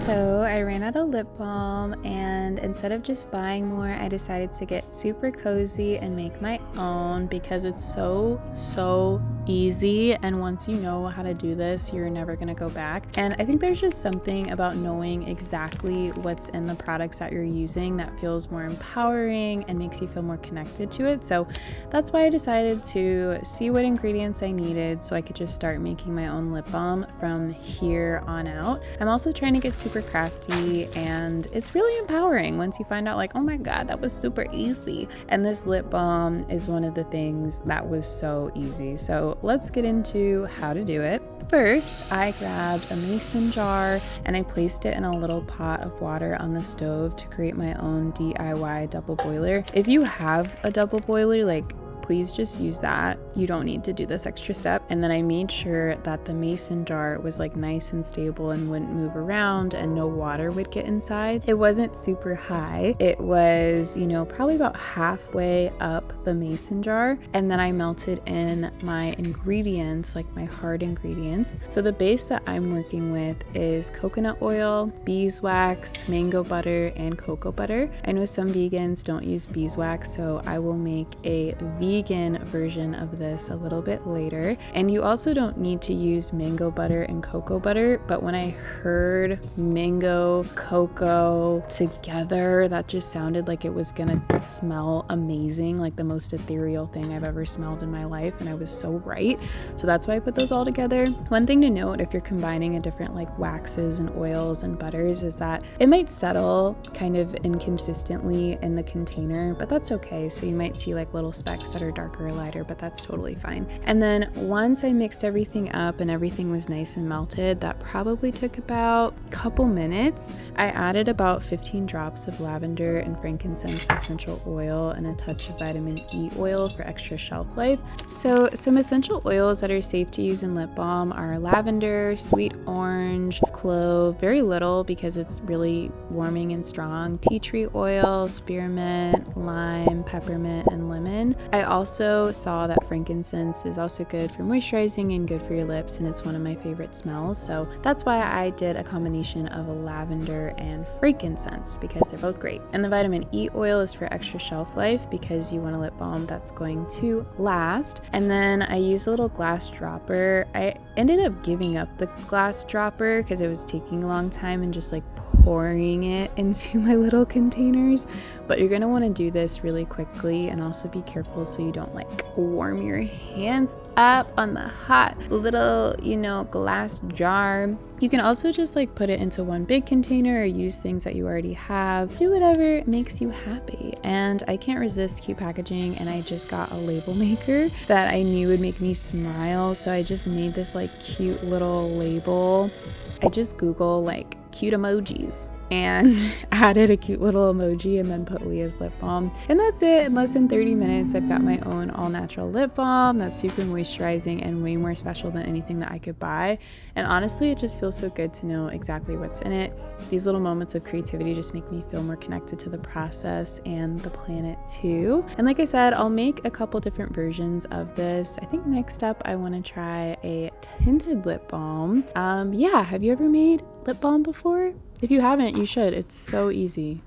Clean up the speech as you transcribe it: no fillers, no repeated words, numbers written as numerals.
So I ran out of lip balm, and instead of just buying more, I decided to get super cozy and make my own because it's so easy, and once you know how to do this, you're never gonna go back. And I think there's just something about knowing exactly what's in the products that you're using that feels more empowering and makes you feel more connected to it. So that's why I decided to see what ingredients I needed so I could just start making my own lip balm from here on out. I'm also trying to get super crafty, and it's really empowering once you find out, like, oh my god, that was super easy. And this lip balm is one of the things that was so easy. So let's get into how to do it. First, I grabbed a mason jar and I placed it in a little pot of water on the stove to create my own DIY double boiler. If you have a double boiler, like, please just use that. You don't need to do this extra step. And then I made sure that the mason jar was like nice and stable and wouldn't move around and no water would get inside. It wasn't super high. It was, probably about halfway up the mason jar. And then I melted in my ingredients, like my hard ingredients. So the base that I'm working with is coconut oil, beeswax, mango butter, and cocoa butter. I know some vegans don't use beeswax, so I will make a vegan version of this a little bit later. And you also don't need to use mango butter and cocoa butter, but when I heard mango cocoa together, that just sounded like it was gonna smell amazing, like the most ethereal thing I've ever smelled in my life, and I was so right. So that's why I put those all together. One thing to note if you're combining a different like waxes and oils and butters is that it might settle kind of inconsistently in the container, but that's okay. So you might see like little specks that are darker or lighter, but that's totally fine. And then once I mixed everything up and everything was nice and melted, that probably took about a couple minutes. I added about 15 drops of lavender and frankincense essential oil and a touch of vitamin E oil for extra shelf life. So some essential oils that are safe to use in lip balm are lavender, sweet orange, clove, very little because it's really warming and strong, tea tree oil, spearmint, lime, peppermint, and lemon. I also saw that frankincense is also good for moisturizing and good for your lips, and it's one of my favorite smells. So that's why I did a combination of a lavender and frankincense because they're both great. And the vitamin E oil is for extra shelf life because you want a lip balm that's going to last. And then I used a little glass dropper. I ended up giving up the glass dropper because it was taking a long time and just like pouring it into my little containers, but you're gonna want to do this really quickly and also be careful so you don't like warm your hands up on the hot little glass jar. You can also just like put it into one big container or use things that you already have. Do whatever makes you happy. And I can't resist cute packaging, and I just got a label maker that I knew would make me smile, so I just made this like cute little label. I just Google like cute emojis and added a cute little emoji and then put Leah's lip balm. And that's it. In less than 30 minutes, I've got my own all natural lip balm that's super moisturizing and way more special than anything that I could buy. And honestly, it just feels so good to know exactly what's in it. These little moments of creativity just make me feel more connected to the process and the planet too. And like I said, I'll make a couple different versions of this. I think next up, I want to try a tinted lip balm. Have you ever made lip balm before? If you haven't, you should. It's so easy.